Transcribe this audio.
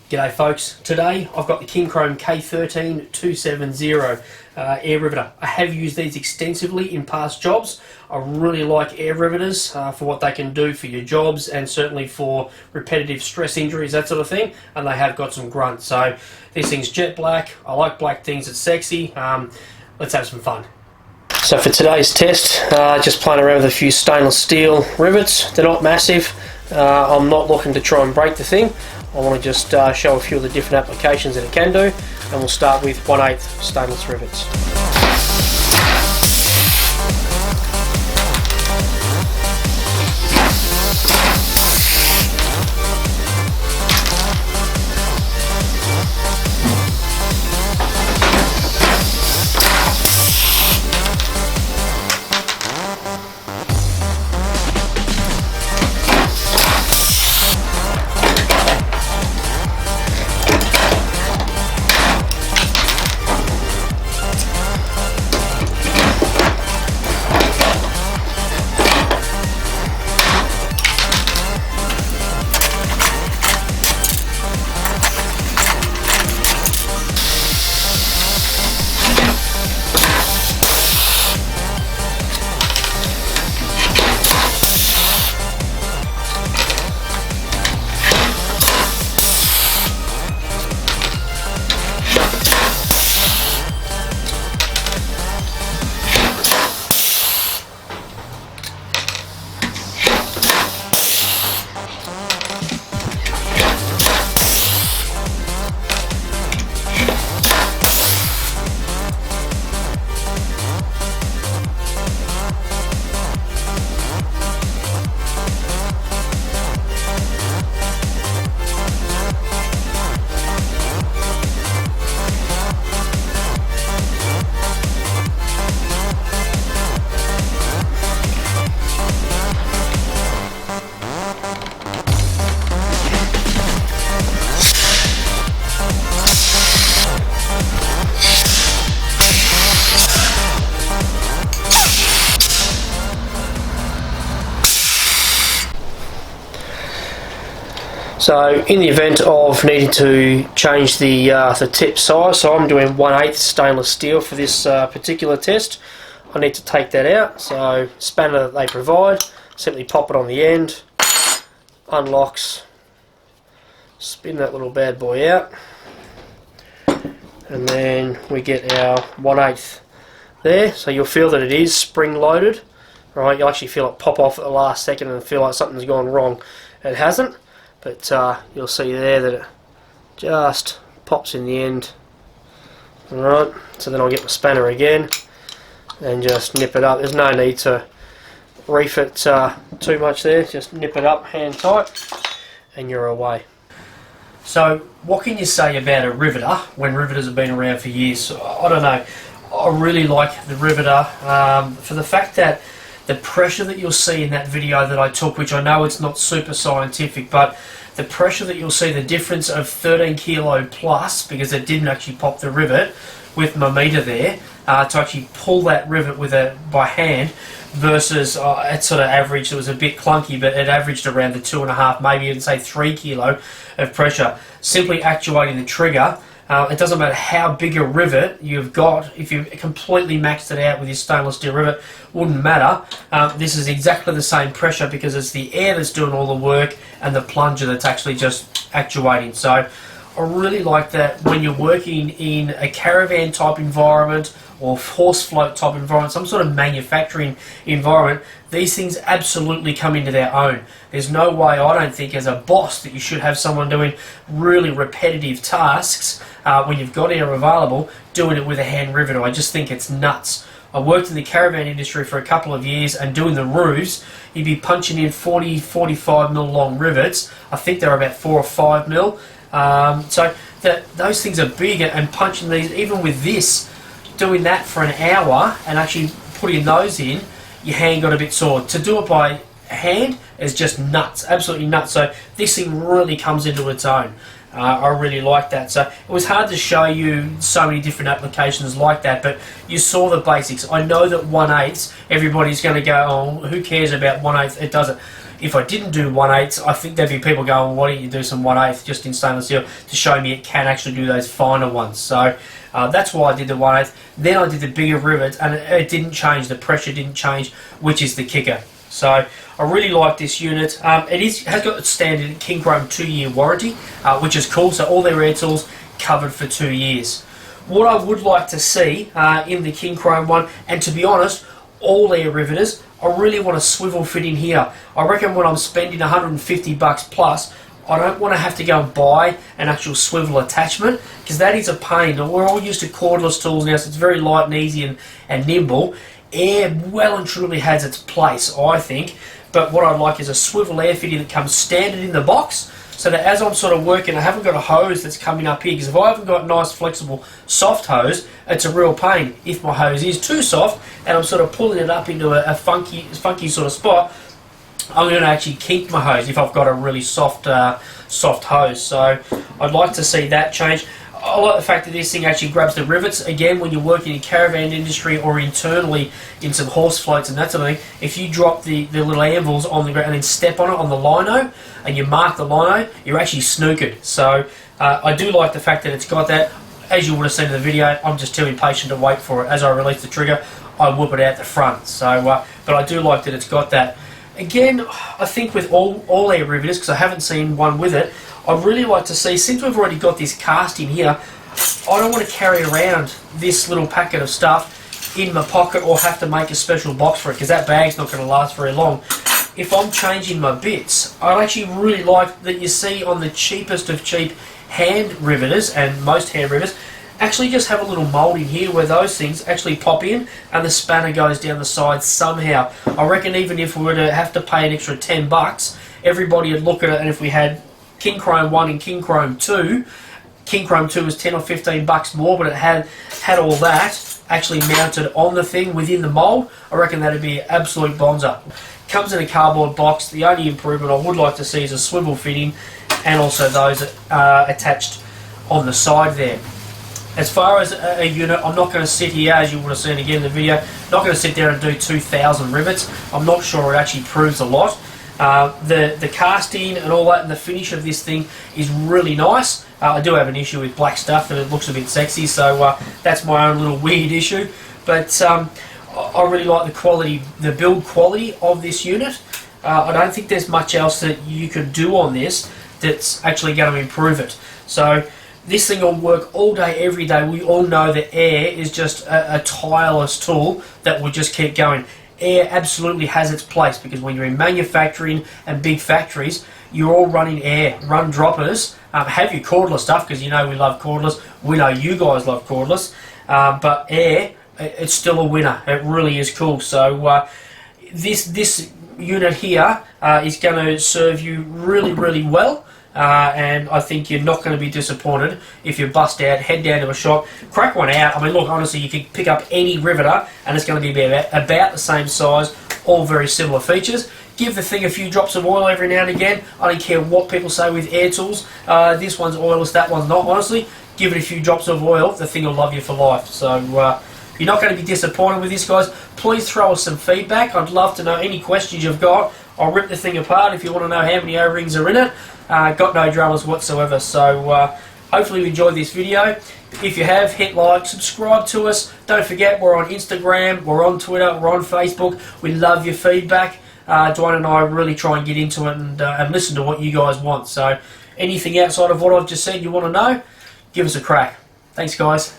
G'day folks, today I've got the Kinchrome K13270 air riveter. I have used these extensively in past jobs. I really like air riveters for what they can do for your jobs and certainly for repetitive stress injuries, that sort of thing, and they have got some grunt. So this thing's jet black. I like black things, it's sexy. Let's have some fun. So for today's test, just playing around with a few stainless steel rivets. They're not massive. I'm not looking to try and break the thing. I want to just show a few of the different applications that it can do, and we'll start with 1/8 stainless rivets. So in the event of needing to change the tip size, so I'm doing 1/8 stainless steel for this particular test, I need to take that out. So spanner that they provide, simply pop it on the end, unlocks, spin that little bad boy out, and then we get our 1/8 there. So you'll feel that it is spring loaded, right? You'll actually feel it pop off at the last second and feel like something's gone wrong. It hasn't. But you'll see there that it just pops in the end. Alright, so then I'll get my spanner again and just nip it up. There's no need to reef it too much there, just nip it up hand tight and you're away. So what can you say about a riveter when riveters have been around for years? I don't know, I really like the riveter for the fact that the pressure that you'll see in that video that I took, which I know it's not super scientific, but the pressure that you'll see, the difference of 13 kilo plus, because it didn't actually pop the rivet with my meter there, to actually pull that rivet with by hand, versus it sort of averaged, it was a bit clunky, but it averaged around the 2.5, maybe even say 3 kilo of pressure. Simply actuating the trigger. It doesn't matter how big a rivet you've got, if you completely maxed it out with your stainless steel rivet, wouldn't matter. This is exactly the same pressure because it's the air that's doing all the work and the plunger that's actually just actuating. So I really like that when you're working in a caravan type environment or horse float type environment, some sort of manufacturing environment, these things absolutely come into their own. There's no way, I don't think, as a boss, that you should have someone doing really repetitive tasks when you've got air available, doing it with a hand riveter. I just think it's nuts. I worked in the caravan industry for a couple of years, and doing the roofs, you'd be punching in 40, 45 mil long rivets. I think they're about 4 or 5 mil. So those things are big, and punching these, even with this, doing that for an hour and actually putting those in, your hand got a bit sore. To do it by hand is just nuts, absolutely nuts. So this thing really comes into its own. I really like that. So it was hard to show you so many different applications like that, but you saw the basics. I know that 1/8, everybody's going to go, oh, who cares about 1/8? It doesn't. if I didn't do 1/8, I think there'd be people going, well, why don't you do some 1/8 just in stainless steel to show me it can actually do those finer ones. So that's why I did the 1/8. Then I did the bigger rivets, and it didn't change. The pressure didn't change, which is the kicker. So I really like this unit. Has got a standard King Chrome 2-year warranty, which is cool. So all their air tools covered for 2 years. What I would like to see in the King Chrome one, and to be honest, all air riveters, I really want a swivel fit in here. I reckon when I'm spending $150 plus, I don't want to have to go and buy an actual swivel attachment, because that is a pain. We're all used to cordless tools now, so it's very light and easy and nimble. Air well and truly has its place, I think, but what I'd like is a swivel air fitting that comes standard in the box, so that as I'm sort of working, I haven't got a hose that's coming up here, because if I haven't got nice flexible soft hose, it's a real pain. If my hose is too soft and I'm sort of pulling it up into a funky sort of spot, I'm going to actually kink my hose if I've got a really soft hose. So I'd like to see that change. I like the fact that this thing actually grabs the rivets. Again, when you're working in caravan industry or internally in some horse floats and that sort of thing, if you drop the little anvils on the ground and then step on it on the lino and you mark the lino, you're actually snookered. So I do like the fact that it's got that. As you would have seen in the video, I'm just too impatient to wait for it. As I release the trigger, I whoop it out the front. So, but I do like that it's got that. Again, I think with all air riveters, because I haven't seen one with it, I'd really like to see, since we've already got this cast in here, I don't want to carry around this little packet of stuff in my pocket or have to make a special box for it, because that bag's not going to last very long. If I'm changing my bits, I'd actually really like that you see on the cheapest of cheap hand riveters, and most hand riveters, actually just have a little mould in here where those things actually pop in and the spanner goes down the side somehow. I reckon even if we were to have to pay an extra $10, everybody would look at it, and if we had King Chrome 1 and King Chrome 2, King Chrome 2 was $10 or $15 more, but it had all that actually mounted on the thing within the mould, I reckon that'd be an absolute bonza. Comes in a cardboard box. The only improvement I would like to see is a swivel fitting, and also those attached on the side there. As far as a unit, I'm not going to sit here, as you would have seen again in the video, not going to sit there and do 2,000 rivets. I'm not sure it actually proves a lot. The casting and all that and the finish of this thing is really nice. I do have an issue with black stuff and it looks a bit sexy, so that's my own little weird issue. But I really like the quality, the build quality of this unit. I don't think there's much else that you could do on this that's actually going to improve it. So this thing will work all day, every day. We all know that air is just a tireless tool that will just keep going. Air absolutely has its place, because when you're in manufacturing and big factories, you're all running air. Run droppers, have your cordless stuff, because you know we love cordless. We know you guys love cordless. But air, it's still a winner. It really is cool. So this unit here is going to serve you really, really well. And I think you're not going to be disappointed if you bust out, head down to a shop, crack one out. I mean, look, honestly, you can pick up any riveter and it's going to be about the same size, all very similar features. Give the thing a few drops of oil every now and again. I don't care what people say with air tools. This one's oilless, that one's not. Honestly, give it a few drops of oil, the thing will love you for life. So you're not going to be disappointed with this, guys. Please throw us some feedback. I'd love to know any questions you've got. I'll rip the thing apart if you want to know how many O-rings are in it. Got no dramas whatsoever. So hopefully you enjoyed this video. If you have, hit like, subscribe to us. Don't forget, we're on Instagram, we're on Twitter, we're on Facebook. We love your feedback. Dwayne and I really try and get into it and listen to what you guys want. So anything outside of what I've just said you want to know, give us a crack. Thanks, guys.